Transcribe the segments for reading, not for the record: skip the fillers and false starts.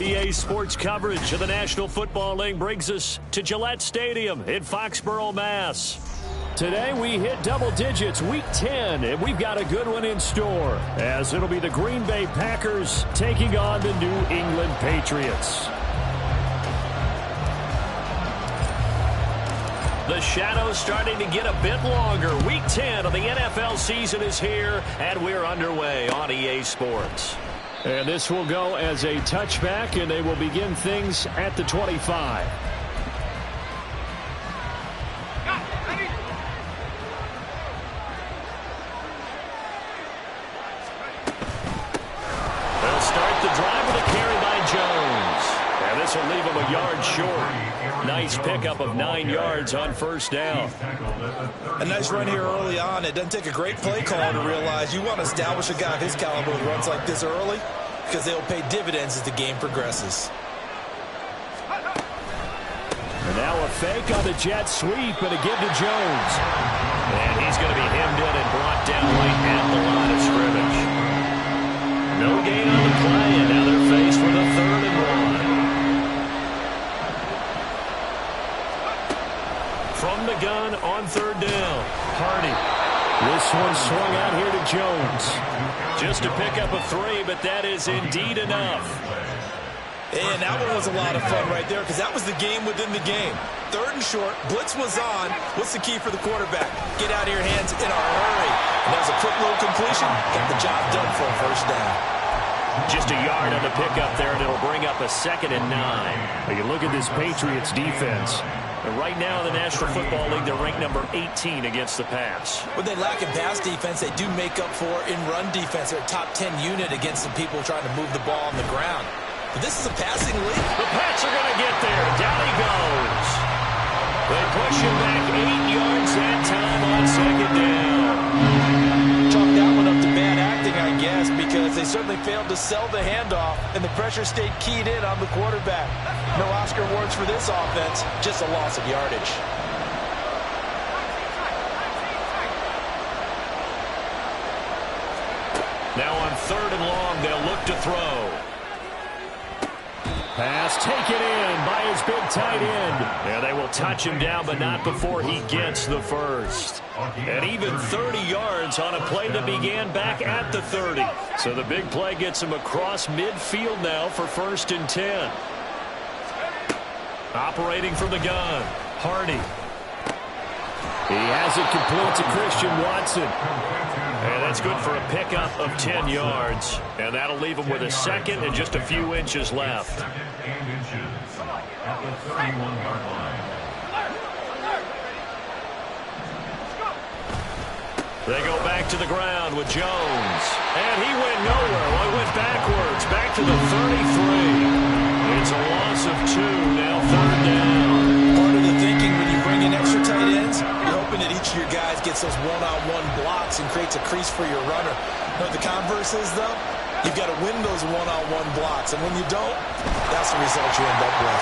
EA Sports coverage of the National Football League brings us to Gillette Stadium in Foxborough, Mass. Today we hit double digits, Week 10, and we've got a good one in store, as it'll be the Green Bay Packers taking on the New England Patriots. The shadows starting to get a bit longer. Week 10 of the NFL season is here, and we're underway on EA Sports. And this will go as a touchback, and they will begin things at the 25. They'll start the drive with a carry by Jones. And this will leave him a yard short. Nice pickup of 9 yards on first down. A nice run here early on. It doesn't take a great play caller to realize you want to establish a guy of his caliber with runs like this early, because they'll pay dividends as the game progresses. And now a fake on the jet sweep and a give to Jones. And he's going to be hemmed in and brought down right at the line of scrimmage. No gain on the play, and now they're faced with a 3rd and 1. From the gun on 3rd down, Hardy. This one swung out here to Jones. Just a pickup of 3, but that is indeed enough. And that one was a lot of fun right there, because that was the game within the game. 3rd and short, blitz was on. What's the key for the quarterback? Get out of your hands in a hurry. And there's a quick little completion. Got the job done for a first down. Just a yard on the pickup there, and it'll bring up a 2nd and 9. You look at this Patriots defense. And right now in the National Football League, they're ranked number 18 against the pass. When they lack in pass defense, they do make up for in run defense. They're a top 10 unit against the people trying to move the ball on the ground. But this is a passing league. The Pats are going to get there. Down he goes. They push him back 8 yards that time on 2nd down. Chalk that one up to bad acting, I guess, because they certainly failed to sell the handoff, and the pressure stayed keyed in on the quarterback. No Oscar awards for this offense, just a loss of yardage. Now on 3rd and long, they'll look to throw. Pass taken in by his big tight end. And they will touch him down, but not before he gets the first. And even 30 yards on a play that began back at the 30. So the big play gets him across midfield now for 1st and 10. Operating from the gun, Hardy. He has it complete to Christian Watson. And that's good for a pickup of 10 yards. And that'll leave him with a 2nd and just a few inches left. They go back to the ground with Jones. And he went nowhere. Well, he went backwards, back to the 33. It's a loss of 2, now 3rd down. Part of the thinking when you bring in extra tight ends, you're hoping that each of your guys gets those one-on-one blocks and creates a crease for your runner. You know what the converse is, though? You've got to win those one-on-one blocks, and when you don't, that's the result you end up with.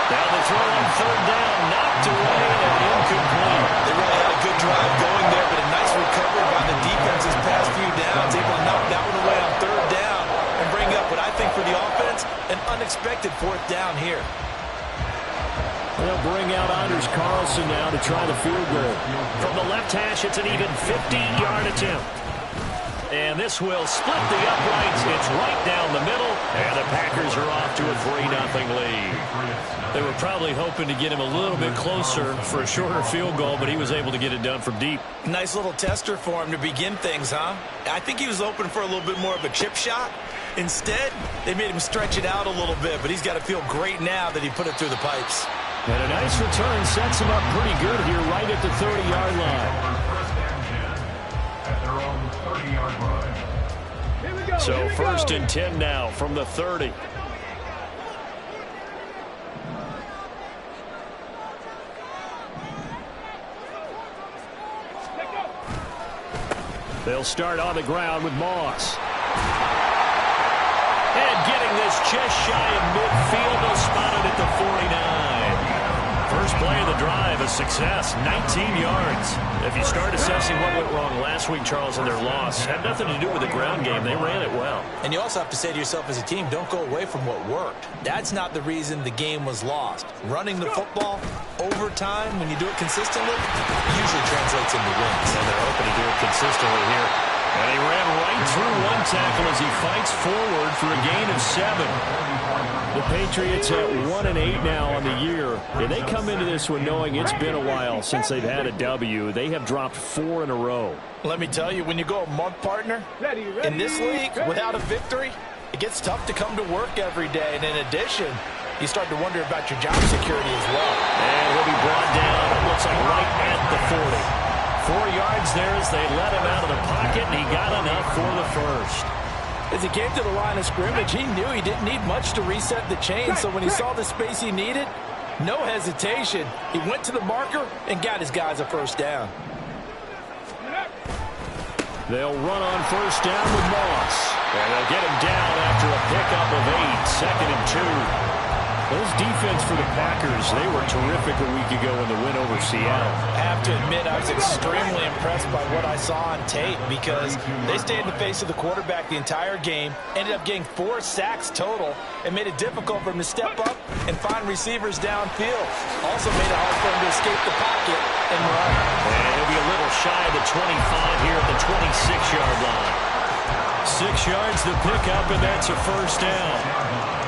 Now the throw on 3rd down, knocked away and incomplete. They really had a good drive going there, but a nice recovery by the defense this past few downs, able to knock that one away on 3rd down and bring up what I think for the offense, an unexpected 4th down here. They'll bring out Anders Carlson now to try the field goal. From the left hash, it's an even 50-yard attempt. And this will split the uprights. It's right down the middle, and the Packers are off to a 3-0 lead. They were probably hoping to get him a little bit closer for a shorter field goal, but he was able to get it done from deep. Nice little tester for him to begin things, huh? I think he was hoping for a little bit more of a chip shot. Instead, they made him stretch it out a little bit, but he's got to feel great now that he put it through the pipes. And a nice return sets him up pretty good here right at the 30-yard line. So 1st and 10 now from the 30. They'll start on the ground with Moss. And getting this just shy of midfield, they'll spot it at the 49. First play of the drive, a success, 19 yards. If you start assessing what went wrong last week, Charles, in their loss, had nothing to do with the ground game. They ran it well. And you also have to say to yourself as a team, don't go away from what worked. That's not the reason the game was lost. Running the football over time, when you do it consistently, usually translates into wins. And they're hoping to do it consistently here. And he ran right through one tackle as he fights forward for a gain of 7. The Patriots at 1-8 now on the year, and they come into this one knowing it's been a while since they've had a W. They have dropped 4 in a row. Let me tell you, when you go a month, partner, in this league, without a victory, it gets tough to come to work every day. And in addition, you start to wonder about your job security as well. And he'll be brought down, it looks like right at the 40. 4 yards there as they let him out of the pocket, and he got enough for the first. As he came to the line of scrimmage, he knew he didn't need much to reset the chain, so when he saw the space he needed, no hesitation. He went to the marker and got his guys a first down. They'll run on first down with Moss. And they'll get him down after a pickup of 8, second and 2. Those defense for the Packers, they were terrific a week ago in the win over Seattle. I have to admit, I was extremely impressed by what I saw on tape because they stayed in the face of the quarterback the entire game, ended up getting 4 sacks total, and made it difficult for him to step up and find receivers downfield. Also made it hard for him to escape the pocket and run. And he'll be a little shy of the 25 here at the 26-yard line. 6 yards the pickup, and that's a first down.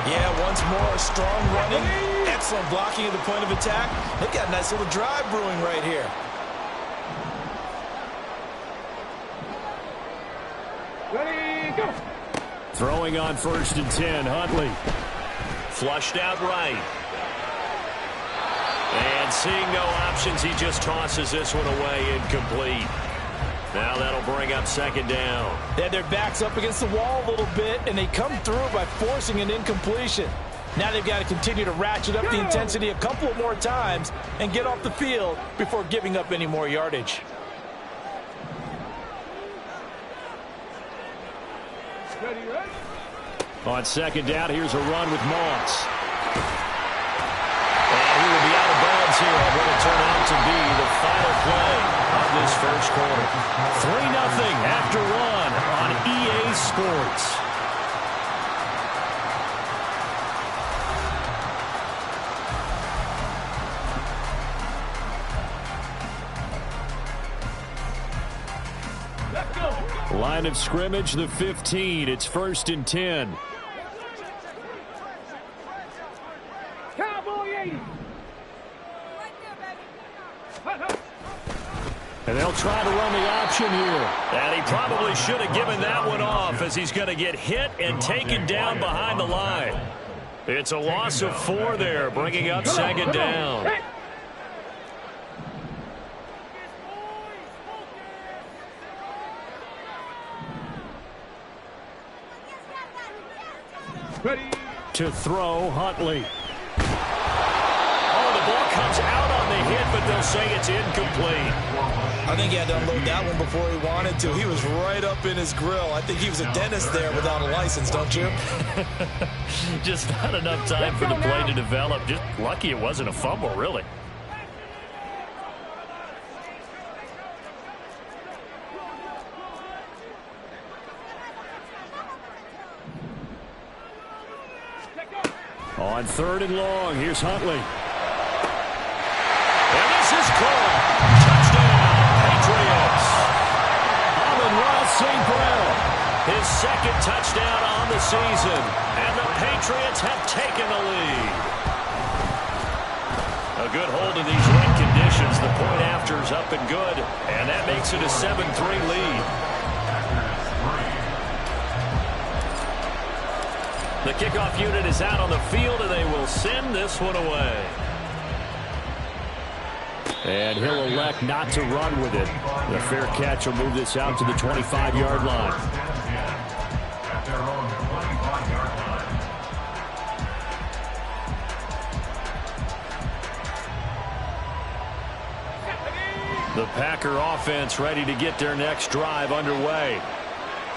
Yeah, once more, strong running, excellent blocking at the point of attack. They've got a nice little drive brewing right here. Ready, go. Throwing on first and 10, Huntley. Flushed out right. And seeing no options, he just tosses this one away, incomplete. Now that'll bring up second down. They had their backs up against the wall a little bit, and they come through by forcing an incompletion. Now they've got to continue to ratchet up the intensity a couple of more times and get off the field before giving up any more yardage. Ready, ready. On second down, here's a run with Moss. And he will be out of bounds here on what will turn out to be the final play of this first quarter. 3-0 after 1 on EA Sports. Let's go. Line of scrimmage, the 15. It's first and 10. Cowboy 80. And they'll try to run the option here. And he probably should have given that one off as he's going to get hit and taken down behind the line. It's a loss of 4 there, bringing up second down. Ready. To throw, Huntley. Oh, the ball comes out on the hit, but they'll say it's incomplete. I think he had to unload that one before he wanted to. He was right up in his grill. I think he was a dentist there without a license, don't you? Just not enough time for the play to develop. Just lucky it wasn't a fumble, really. On third and long, here's Huntley. And this is caught. Touchdown, Patriots. Amon-Ra St. Brown, his second touchdown on the season. And the Patriots have taken the lead. A good hold in these wet conditions. The point after is up and good. And that makes it a 7-3 lead. The kickoff unit is out on the field, and they will send this one away. And he'll elect not to run with it. The fair catch will move this out to the 25-yard line. The Packer offense ready to get their next drive underway.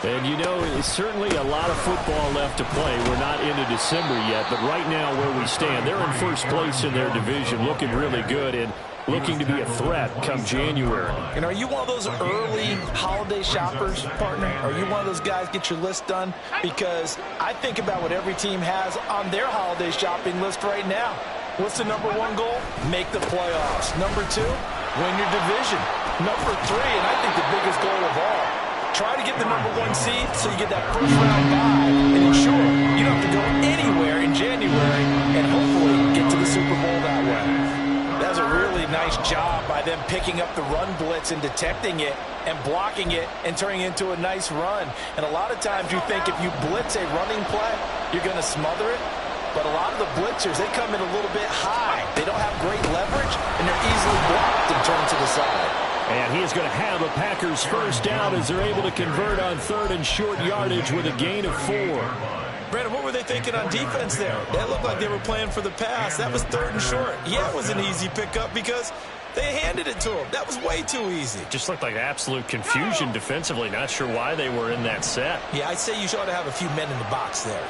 And, you know, it's certainly a lot of football left to play. We're not into December yet, but right now where we stand, they're in first place in their division, looking really good and looking to be a threat come January. And are you one of those early holiday shoppers, partner? Are you one of those guys get your list done? Because I think about what every team has on their holiday shopping list right now. What's the number one goal? Make the playoffs. Number two, win your division. Number three, and I think the biggest goal of all, try to get the number one seed so you get that first round bye and ensure you don't have to go anywhere in January and hopefully get to the Super Bowl that way. That's a really nice job by them picking up the run blitz and detecting it and blocking it and turning it into a nice run. And a lot of times you think if you blitz a running play, you're going to smother it. But a lot of the blitzers, they come in a little bit high. They don't have great leverage, and they're easily blocked and turned to the side. And he is going to have a Packers first down as they're able to convert on third and short yardage with a gain of 4. Brandon, what were they thinking on defense there? It looked like they were playing for the pass. That was third and short. Yeah, it was an easy pickup because they handed it to him. That was way too easy. Just looked like absolute confusion defensively. Not sure why they were in that set. Yeah, I'd say you ought to have a few men in the box there.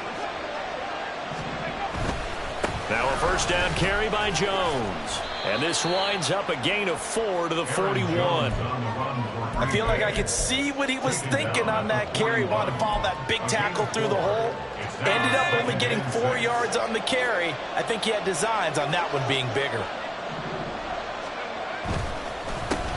Now a first down carry by Jones. And this winds up a gain of 4 to the 41. I feel like I could see what he was thinking on that carry. Wanted to follow that big tackle through the hole. Ended up only getting 4 yards on the carry. I think he had designs on that one being bigger.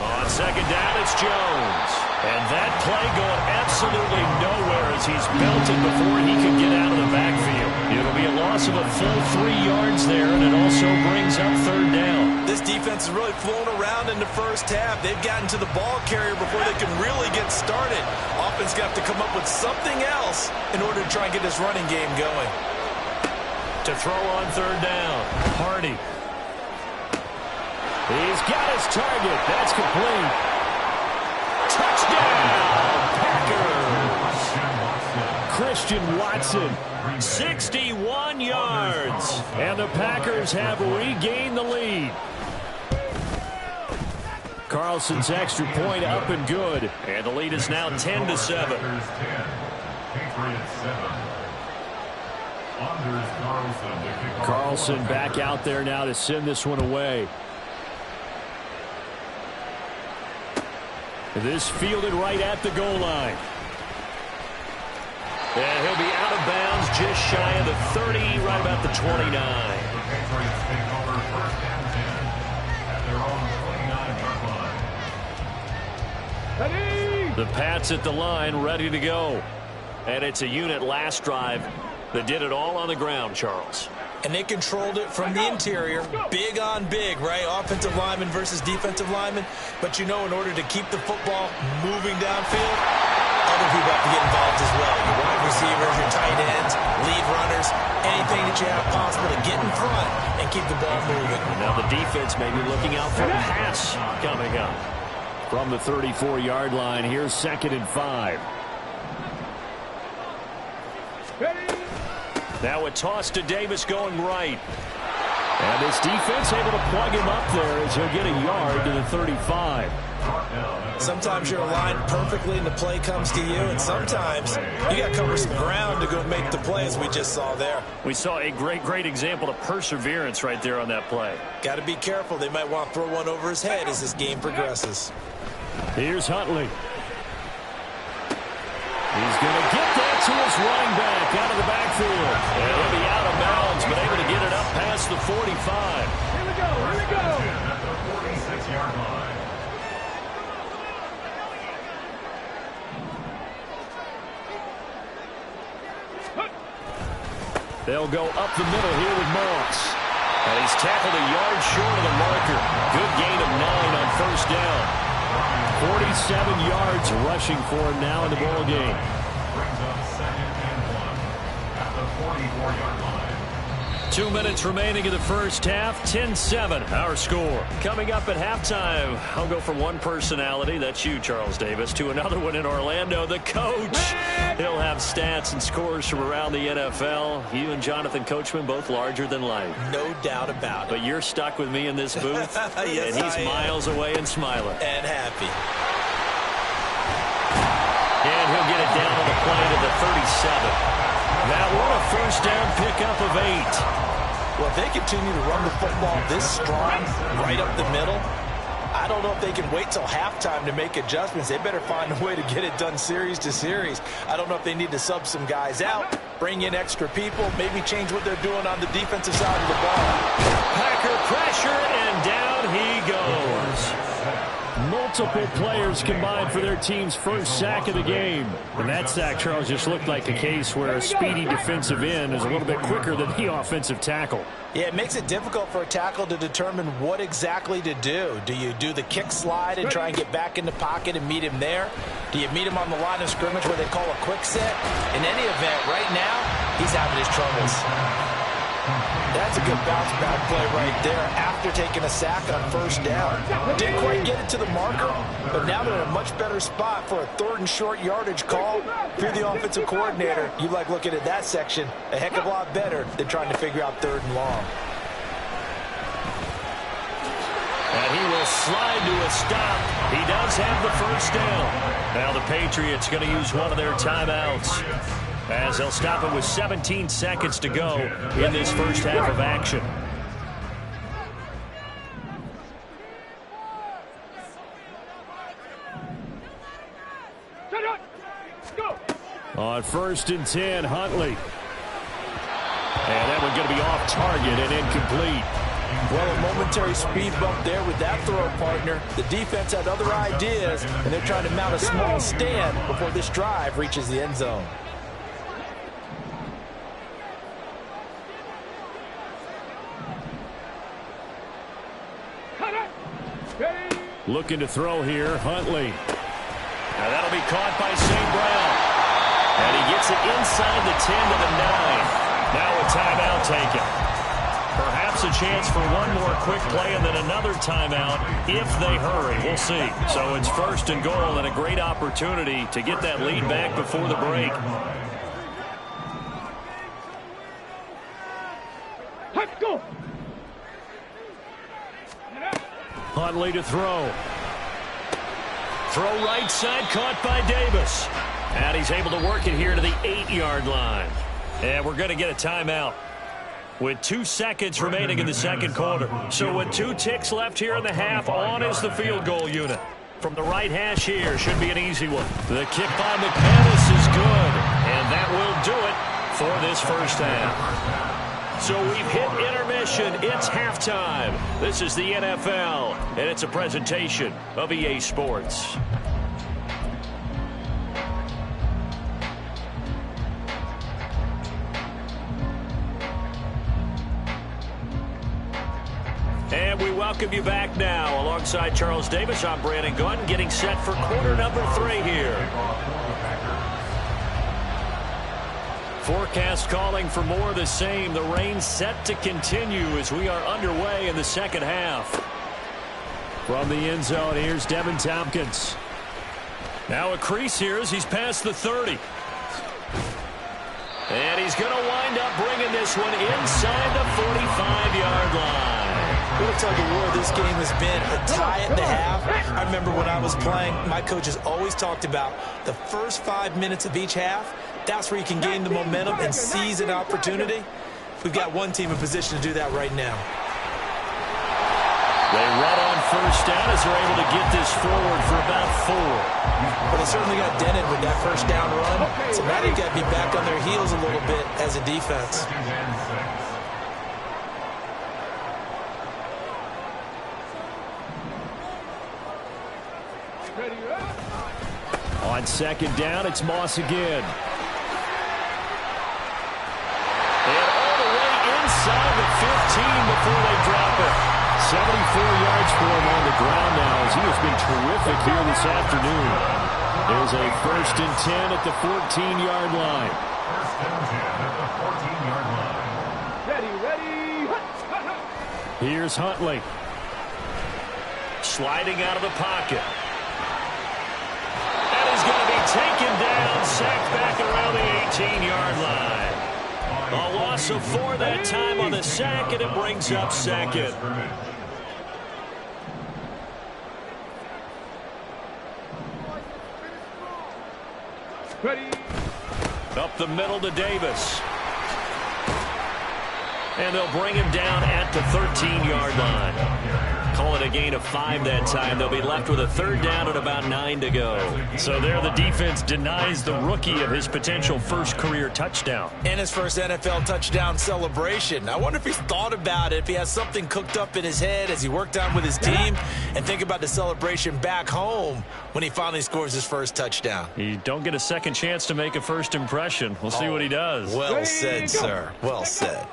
On second down, it's Jones. And that play going absolutely nowhere as he's belted before he could get out of the backfield. It'll be a loss of a full 3 yards there, and it also brings up third down. This defense has really flown around in the first half. They've gotten to the ball carrier before they can really get started. Offense going to have to come up with something else in order to try and get this running game going. To throw on third down, Hardy. He's got his target. That's complete. Touchdown, Packers. Christian Watson, 61 yards. And the Packers have regained the lead. Carlson's extra point up and good. And the lead is now 10-7. Carlson back out there now to send this one away. This fielded right at the goal line. And he'll be out of bounds just shy of the 30, right about the 29. The Pats at the line, ready to go. And it's a unit last drive that did it all on the ground, Charles. And they controlled it from the interior. Big on big, right? Offensive lineman versus defensive lineman. But you know, in order to keep the football moving downfield, other people have to get involved as well. Your wide receivers, your tight ends, lead runners, anything that you have possible to get in front and keep the ball moving. Now the defense may be looking out for a pass coming up. From the 34-yard line, here's 2nd and 5. Now a toss to Davis going right. And this defense able to plug him up there as he'll get a yard to the 35. Sometimes you're aligned perfectly and the play comes to you, and sometimes you got to cover some ground to go make the play, as we just saw there. We saw a great example of perseverance right there on that play. Got to be careful. They might want to throw one over his head as this game progresses. Here's Huntley. He's going to get that to his running back out of the backfield. And he'll be out of bounds, but able to get it up past the 45. Here we go, here we go. At the 46-yard line. They'll go up the middle here with Moss. And he's tackled a yard short of the marker. Good gain of 9 on first down. 47 yards rushing for him now in the ball game. Brings up 2nd and 1 at the 44-yard line. 2 minutes remaining in the first half. 10-7 our score. Coming up at halftime, I'll go from one personality, that's you, Charles Davis, to another one in Orlando, the coach. He'll have stats and scores from around the NFL. You and Jonathan Coachman both larger than life. No doubt about it. But you're stuck with me in this booth, Yes, and he's miles away and smiling. And happy. And he'll get it down to the play to the 37. That one a first down pickup of 8. Well, if they continue to run the football this strong, right up the middle, I don't know if they can wait till halftime to make adjustments. They better find a way to get it done series to series. I don't know if they need to sub some guys out, bring in extra people, maybe change what they're doing on the defensive side of the ball. Packer pressure, and down he goes. Multiple players combined for their team's first sack of the game. And that sack, Charles, just looked like a case where a speedy defensive end is a little bit quicker than the offensive tackle. Yeah, it makes it difficult for a tackle to determine what exactly to do. Do you do the kick slide and try and get back in the pocket and meet him there? Do you meet him on the line of scrimmage where they call a quick set? In any event, right now, he's having his troubles. That's a good bounce back play right there after taking a sack on first down. Didn't quite get it to the marker, but now they're in a much better spot for a 3rd and short yardage call. If you're the offensive coordinator, you like looking at that section a heck of a lot better than trying to figure out 3rd and long. And he will slide to a stop. He does have the first down. Now the Patriots going to use one of their timeouts, as they'll stop it with 17 seconds to go in this first half of action. On 1st and 10, Huntley. And that one going to be off target and incomplete. Well, a momentary speed bump there with that throw, partner. The defense had other ideas, and they're trying to mount a small stand before this drive reaches the end zone. Looking to throw here, Huntley. Now that'll be caught by St. Brown. And he gets it inside the 10 to the 9. Now a timeout taken. Perhaps a chance for one more quick play and then another timeout if they hurry. We'll see. So it's 1st and goal and a great opportunity to get that lead back before the break. Let's go. Huntley to throw. Throw right side, caught by Davis. And he's able to work it here to the 8-yard line. And we're going to get a timeout with 2 seconds remaining in the second quarter. So with 2 ticks left here in the half, on is the field goal unit. From the right hash here, should be an easy one. The kick by McManus is good. And that will do it for this first half. So we've hit intermission. It's halftime. This is the NFL, and it's a presentation of EA Sports. And we welcome you back now. Alongside Charles Davis, I'm Brandon Gunn, getting set for quarter number 3 here. Forecast calling for more of the same. The rain set to continue as we are underway in the second half. From the end zone, here's Devin Tompkins. Now a crease here as he's past the 30. And he's going to wind up bringing this one inside the 45-yard line. What a tug of war this game has been. A tie at the half. I remember when I was playing, my coaches always talked about the first 5 minutes of each half. That's where you can gain the momentum and seize an opportunity. We've got one team in position to do that right now. They run on first down as they're able to get this forward for about 4. But they certainly got dented with that first down run. So now they've got to be back on their heels a little bit as a defense. On second down, it's Moss again. And all the way inside the 15 before they drop it. 74 yards for him on the ground now as he has been terrific here this afternoon. There's a 1st and 10 at the 14-yard line. Ready. Here's Huntley. Sliding out of the pocket. He's going to be taken down, sacked back around the 18-yard line. A loss of 4 that time on the sack, and it brings up 2nd. Ready. Up the middle to Davis. And they'll bring him down at the 13-yard line. Call it a gain of 5 that time. They'll be left with a third down and about 9 to go. So there the defense denies the rookie of his potential first career touchdown. And his first NFL touchdown celebration. I wonder if he's thought about it, if he has something cooked up in his head as he worked on with his team, and think about the celebration back home when he finally scores his first touchdown. You don't get a second chance to make a first impression. We'll see what he does. Well said, sir. Well said.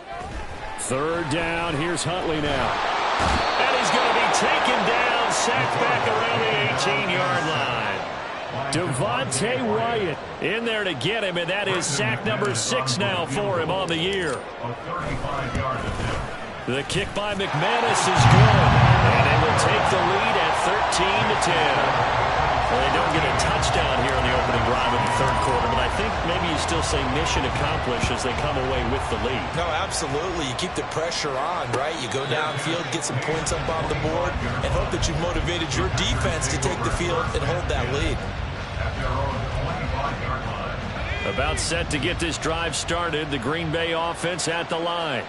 Third down. Here's Huntley now. And he's going to be taken down, sacked back around the 18-yard line. Devontae Wyatt in there to get him, and that is sack number 6 now for him on the year. The kick by McManus is good, and they will take the lead at 13-10. Well, they don't get a touchdown here in the opening drive of the third quarter, but I think maybe you still say mission accomplished as they come away with the lead. No, absolutely. You keep the pressure on, right? You go downfield, get some points up on the board, and hope that you've motivated your defense to take the field and hold that lead. About set to get this drive started, the Green Bay offense at the line.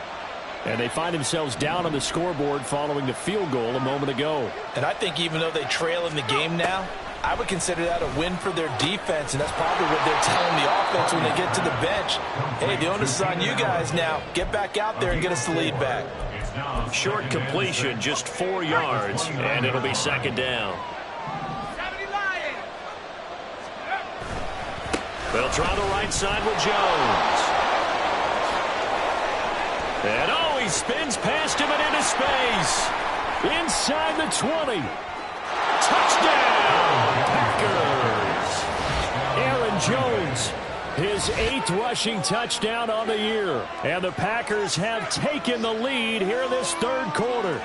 And they find themselves down on the scoreboard following the field goal a moment ago. And I think even though they trail in the game now, I would consider that a win for their defense, and that's probably what they're telling the offense when they get to the bench. Hey, the onus is on you guys now. Get back out there and get us the lead back. Short completion, just 4 yards, and it'll be second down. They'll try the right side with Jones. And oh, he spins past him and into space. Inside the 20. Touchdown, Packers. Aaron Jones, his 8th rushing touchdown on the year. And the Packers have taken the lead here in this third quarter.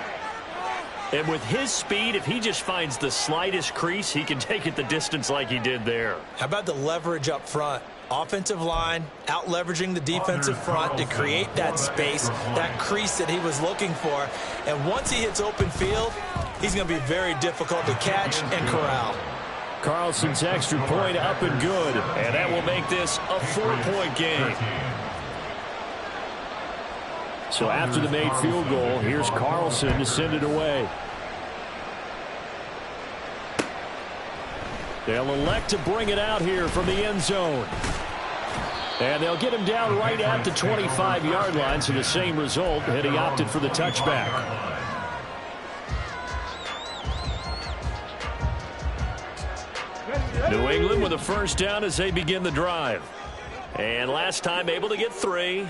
And with his speed, if he just finds the slightest crease, he can take it the distance like he did there. How about the leverage up front? Offensive line out leveraging the defensive front to create that space, that crease that he was looking for. And once he hits open field, he's going to be very difficult to catch and corral. Carlson's extra point up and good, and that will make this a 4-point game. So after the made field goal, here's Carlson to send it away. They'll elect to bring it out here from the end zone. And they'll get him down right at the 25-yard line, so the same result, and he opted for the touchback. New England with a first down as they begin the drive. And last time able to get 3.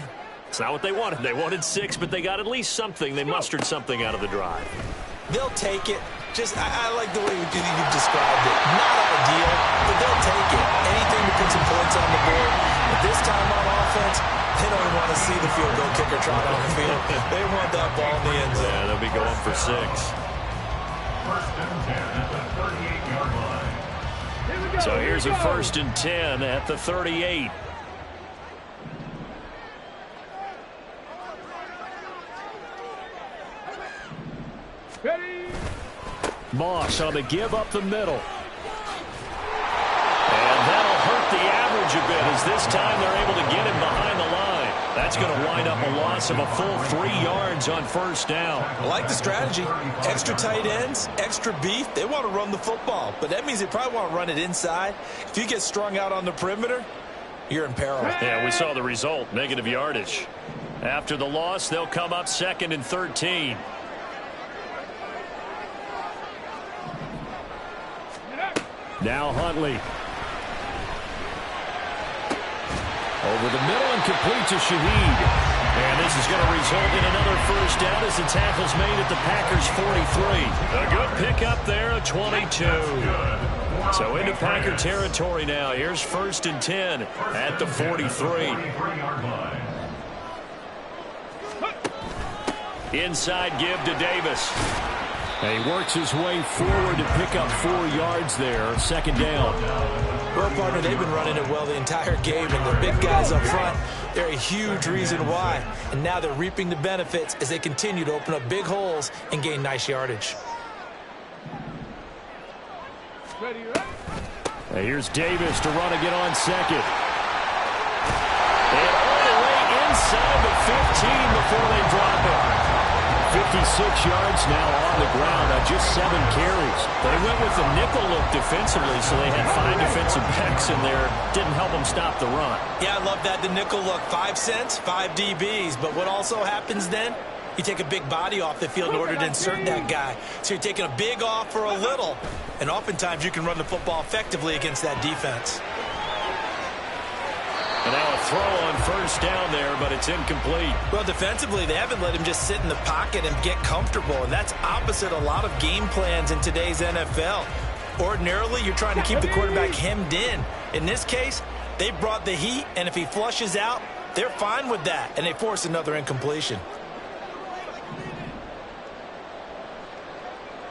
It's not what they wanted. They wanted 6, but they got at least something. They mustered something out of the drive. They'll take it. Just, I like the way you described it. Not ideal, but they'll take it. Anything to put some points on the board. But this time on offense, they don't even want to see the field goal kicker trot on the field. They want that ball in the end zone. Yeah, they'll be going for 6. First and 10 at the 38-yard line. So here's a first and 10 at the 38. Ready. Moss on the give up the middle. And that'll hurt the average a bit as this time they're able to get him behind the line. That's going to wind up a loss of a full 3 yards on first down. I like the strategy. Extra tight ends, extra beef. They want to run the football, but that means they probably want to run it inside. If you get strung out on the perimeter, you're in peril. Yeah, we saw the result, negative yardage. After the loss, they'll come up 2nd and 13. Now Huntley. Over the middle and complete to Shaheed. And this is going to result in another first down as the tackle's made at the Packers 43. A good pickup there at 22. So into Packer territory now. Here's first and 10 at the 43. Inside give to Davis. And he works his way forward to pick up 4 yards there. Second down. Well, partner, they've been running it well the entire game, and the big guys up front, they're a huge reason why. And now they're reaping the benefits as they continue to open up big holes and gain nice yardage. Ready. And here's Davis to run again on second. And all the way inside the 15 before they drop it. 56 yards now on the ground on just 7 carries. They went with the nickel look defensively, so they had 5 defensive backs in there. Didn't help them stop the run. Yeah, I love that, the nickel look. 5 cents, 5 DBs. But what also happens then? You take a big body off the field in order to insert that guy. So you're taking a big off for a little. And oftentimes you can run the football effectively against that defense. And now a throw on first down there, but it's incomplete. Well, defensively, they haven't let him just sit in the pocket and get comfortable, and that's opposite a lot of game plans in today's NFL. Ordinarily, you're trying to keep the quarterback hemmed in. In this case, they brought the heat, and if he flushes out, they're fine with that, and they force another incompletion.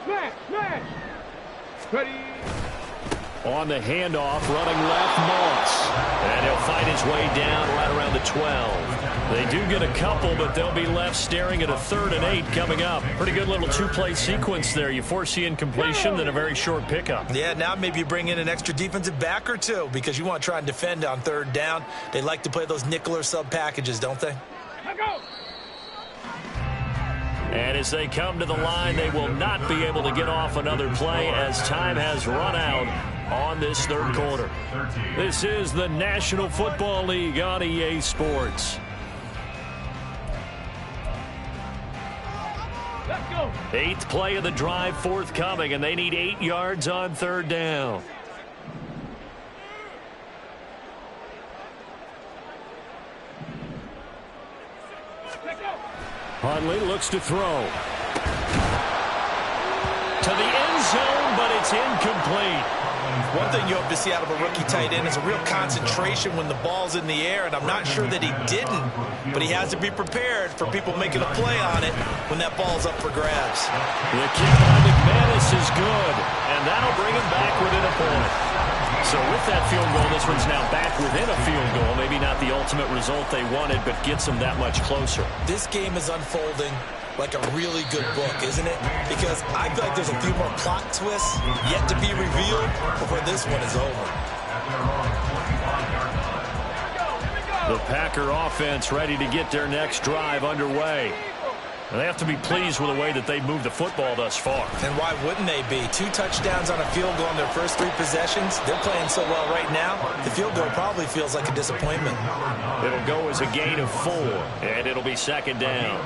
Smash, smash. Ready. On the handoff, running left, Moss. And he'll find his way down right around the 12. They do get a couple, but they'll be left staring at a 3rd and 8 coming up. Pretty good little 2-play sequence there. You force the incompletion, then a very short pickup. Yeah, now maybe you bring in an extra defensive back or two because you want to try and defend on 3rd down. They like to play those nickel or sub packages, don't they? Let go. And as they come to the line, they will not be able to get off another play as time has run out on this 3rd quarter. This is the National Football League on EA Sports. Let's go. 8th play of the drive forthcoming, and they need 8 yards on 3rd down. Huntley looks to throw. To the end zone, but it's incomplete. One thing you hope to see out of a rookie tight end is a real concentration when the ball's in the air, and I'm not sure that he didn't, but he has to be prepared for people making a play on it when that ball's up for grabs. The kick by McManus is good, and that'll bring him back within a point. So with that field goal, this one's now back within a field goal. Maybe not the ultimate result they wanted, but gets them that much closer. This game is unfolding like a really good book, isn't it? Because I feel like there's a few more plot twists yet to be revealed before this one is over. The Packer offense ready to get their next drive underway. And they have to be pleased with the way that they moved the football thus far. And why wouldn't they be? 2 touchdowns on a field goal in their first 3 possessions. They're playing so well right now, the field goal probably feels like a disappointment. It'll go as a gain of 4, and it'll be 2nd down.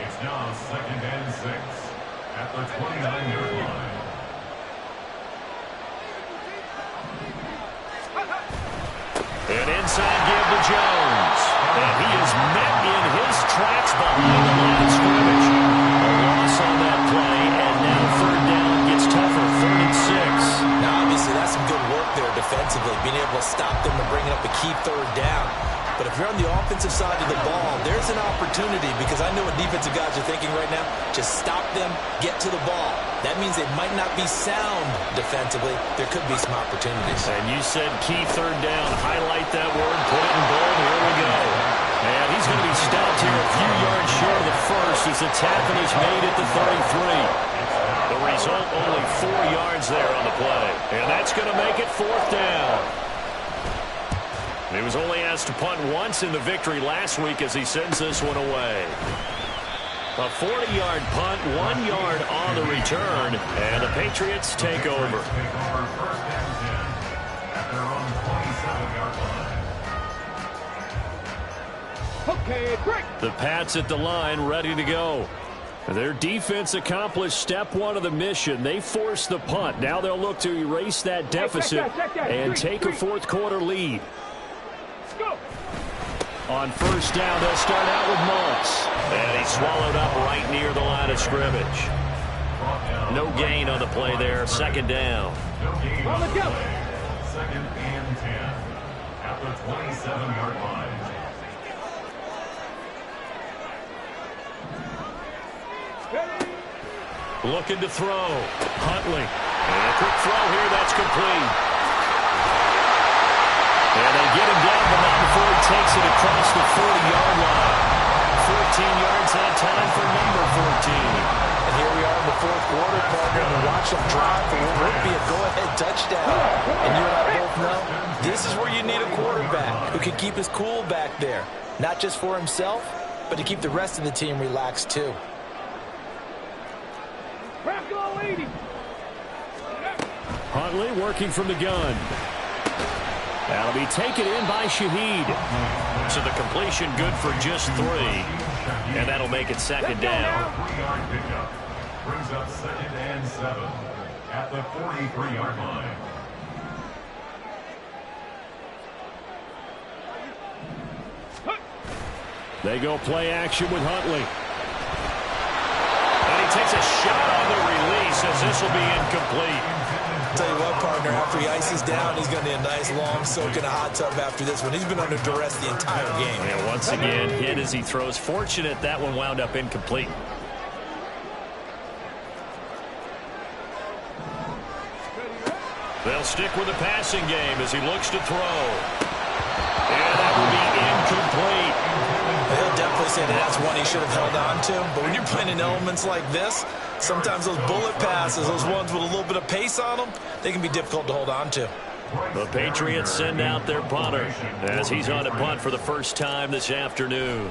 It's now 2nd and 6 at the 29-yard line. An inside give to Jones. And he is met in his tracks behind the line of scrimmage. A loss on that play, and now 3rd down gets tougher, 3rd and 6. Now, obviously, that's some good work there defensively, being able to stop them and bringing up a key 3rd down. But if you're on the offensive side of the ball, there's an opportunity because I know what defensive guys are thinking right now. Just stop them, get to the ball. That means they might not be sound defensively. There could be some opportunities. And you said key 3rd down. Highlight that word, put it in bold. Here we go. And he's going to be stopped here a few yards short of the first as the tackle is made at the 33. The result, only 4 yards there on the play. And that's going to make it 4th down. He was only asked to punt once in the victory last week as he sends this one away. A 40-yard punt, 1 yard on the return, and the Patriots take over. Okay, break. The Pats at the line, ready to go. Their defense accomplished step 1 of the mission. They forced the punt. Now they'll look to erase that deficit and take a 4th quarter lead. Go. On 1st down, they'll start out with Moss. And he's swallowed up right near the line of scrimmage. No gain on the play there. 2nd down. On the go. 2nd and 10 at the 27-yard line. Looking to throw. Huntley. And a quick throw here. That's complete. And they get him down, but not before he takes it across the 40-yard line. 14 yards that time for number 14. And here we are in the 4th quarter, partner. And why watch them drive for what would be a go-ahead touchdown. And you and I both know this is where you need a quarterback who can keep his cool back there. Not just for himself, but to keep the rest of the team relaxed too. Crack all 80. Huntley working from the gun. That'll be taken in by Shaheed. So the completion good for just 3. And that'll make it second down. 3-yard pickup. Brings up 2nd and 7 at the 43-yard line. They go play action with Huntley. And he takes a shot on the release as this will be incomplete. Tell you what, partner, after he ices down, he's going to need a nice long soak in a hot tub after this one. He's been under duress the entire game. And once again, hit as he throws. Fortunate that one wound up incomplete. They'll stick with the passing game as he looks to throw. And that will be incomplete. They'll definitely say that that's one he should have held on to. But when you're playing in elements like this, sometimes those bullet passes, those ones with a little bit of pace on them, they can be difficult to hold on to. The Patriots send out their punter as he's on a punt for the first time this afternoon.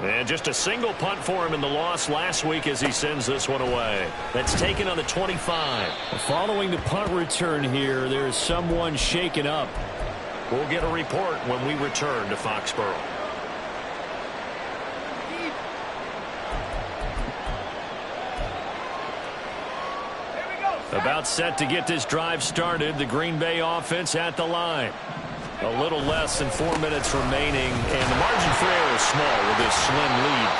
And just a single punt for him in the loss last week as he sends this one away. That's taken on the 25. Following the punt return here, there's someone shaken up. We'll get a report when we return to Foxborough. About set to get this drive started. The Green Bay offense at the line. A little less than 4 minutes remaining, and the margin for error is small with this slim lead.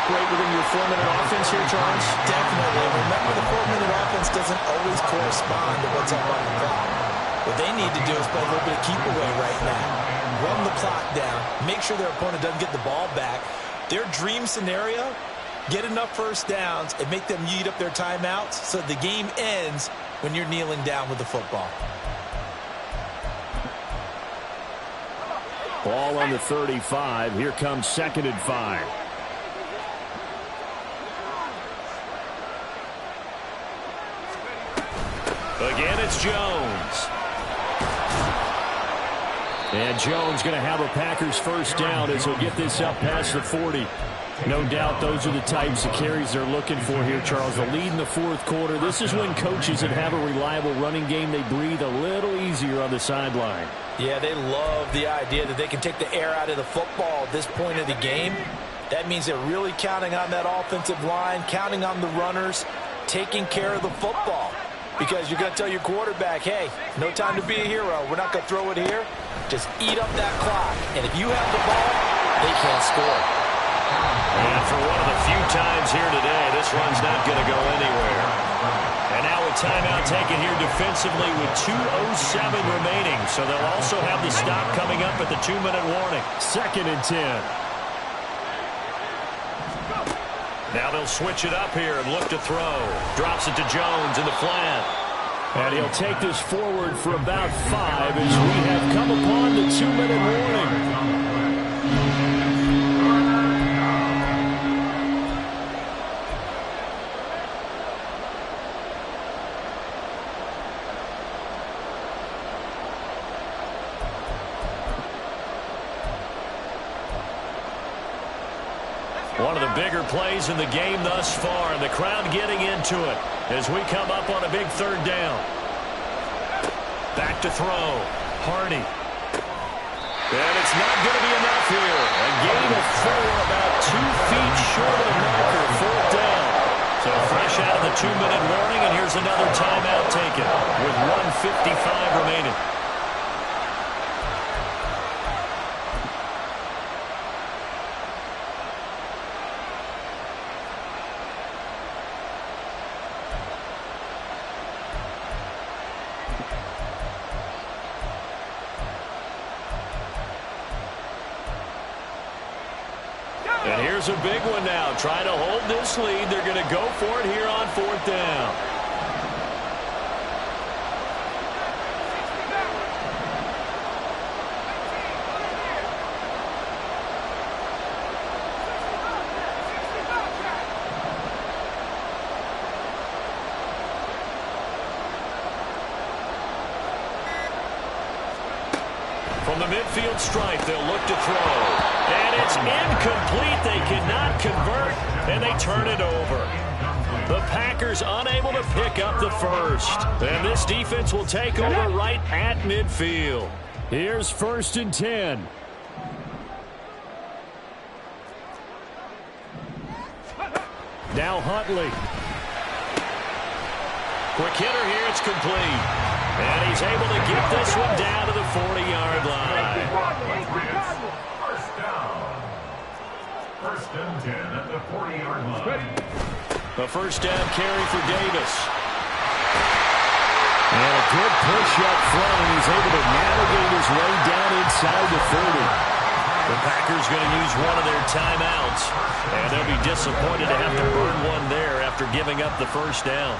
Operate within your 4-minute offense here, Charles? Definitely. Remember, the 4-minute offense doesn't always correspond to what's up on the clock. What they need to do is play a little bit of keep away right now. Run the clock down. Make sure their opponent doesn't get the ball back. Their dream scenario, get enough first downs and make them eat up their timeouts so the game ends when you're kneeling down with the football. Ball on the 35. Here comes 2nd and 5. Again, it's Jones. And Jones going to have a Packers first down as he'll get this up past the 40. No doubt those are the types of carries they're looking for here, Charles. The lead in the 4th quarter. This is when coaches that have a reliable running game, they breathe a little easier on the sideline. Yeah, they love the idea that they can take the air out of the football at this point of the game. That means they're really counting on that offensive line, counting on the runners, taking care of the football. Because you're going to tell your quarterback, hey, no time to be a hero. We're not going to throw it here. Just eat up that clock. And if you have the ball, they can't score. And for one of the few times here today, this run's not going to go anywhere. And now a timeout taken here defensively with 2:07 remaining. So they'll also have the stop coming up at the 2-minute warning. 2nd and 10. Now they'll switch it up here and look to throw. Drops it to Jones in the flat. And he'll take this forward for about 5 as we have come upon the 2-minute warning. One of the bigger plays in the game thus far, and the crowd getting into it as we come up on a big 3rd down. Back to throw. Hardy. And it's not going to be enough here. A gain of 4, about 2 feet short of the marker, 4th down. So fresh out of the 2-minute warning, and here's another timeout taken with 1:55 remaining. And here's a big one now. Trying to hold this lead. They're going to go for it here on 4th down. From the midfield stripe, they'll look to throw. And it's incomplete. They cannot convert, and they turn it over. The Packers unable to pick up the first. And this defense will take over right at midfield. Here's 1st and 10. Now Huntley. Quick hitter here, it's complete. And he's able to get this one down to the 40-yard line. First down. 1st and 10 at the 40-yard line. A first down carry for Davis. And a good push up front, and he's able to navigate his way down inside the 30. The Packers going to use one of their timeouts, and they'll be disappointed to have to burn one there after giving up the first down.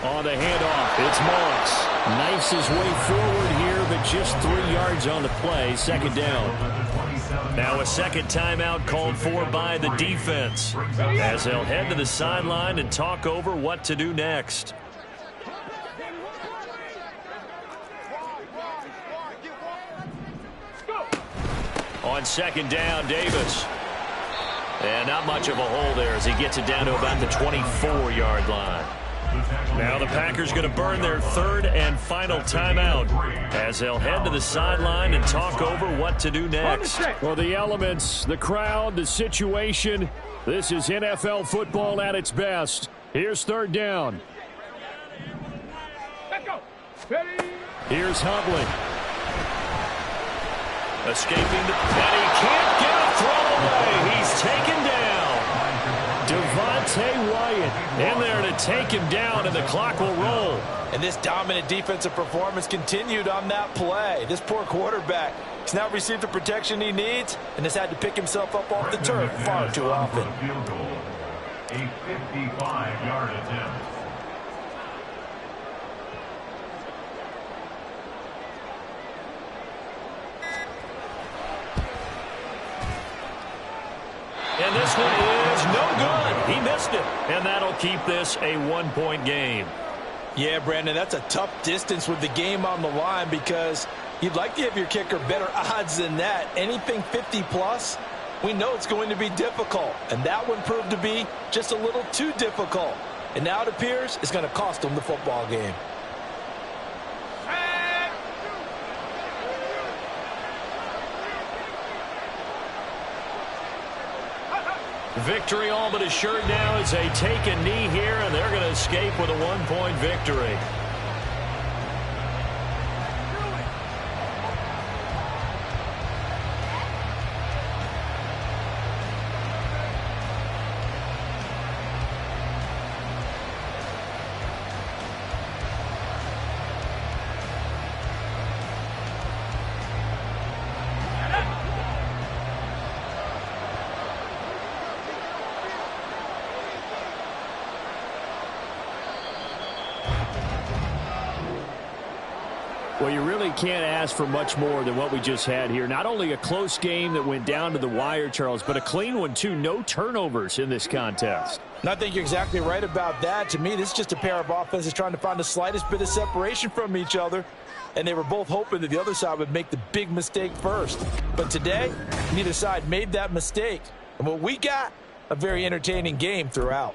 On the handoff, it's Moss. Knifes his way forward here, but just 3 yards on the play. 2nd down. Now a second timeout called for by the defense, as they'll head to the sideline and talk over what to do next. On 2nd down, Davis. And not much of a hole there as he gets it down to about the 24-yard line. Now the Packers going to burn their 3rd and final timeout as they'll head to the sideline and talk over what to do next. Well, the elements, the crowd, the situation, this is NFL football at its best. Here's 3rd down. Here's Huntley. Escaping, and he can't get a throw away. He's taken down. Devontae Wyatt in there to take him down, and the clock will roll. And this dominant defensive performance continued on that play. This poor quarterback has not received the protection he needs and has had to pick himself up off the turf far too often. Field goal. A 55-yard attempt. And this one is no good. He missed it. And that'll keep this a 1-point game. Yeah, Brandon, that's a tough distance with the game on the line because you'd like to have your kicker better odds than that. Anything 50-plus, we know it's going to be difficult. And that one proved to be just a little too difficult. And now it appears it's going to cost them the football game. Victory all but assured now as they take a knee here, and they're going to escape with a 1-point victory. Well, you really can't ask for much more than what we just had here. Not only a close game that went down to the wire, Charles, but a clean one, too. No turnovers in this contest. And I think you're exactly right about that. To me, this is just a pair of offenses trying to find the slightest bit of separation from each other. And they were both hoping that the other side would make the big mistake first. But today, neither side made that mistake. And what we got, a very entertaining game throughout.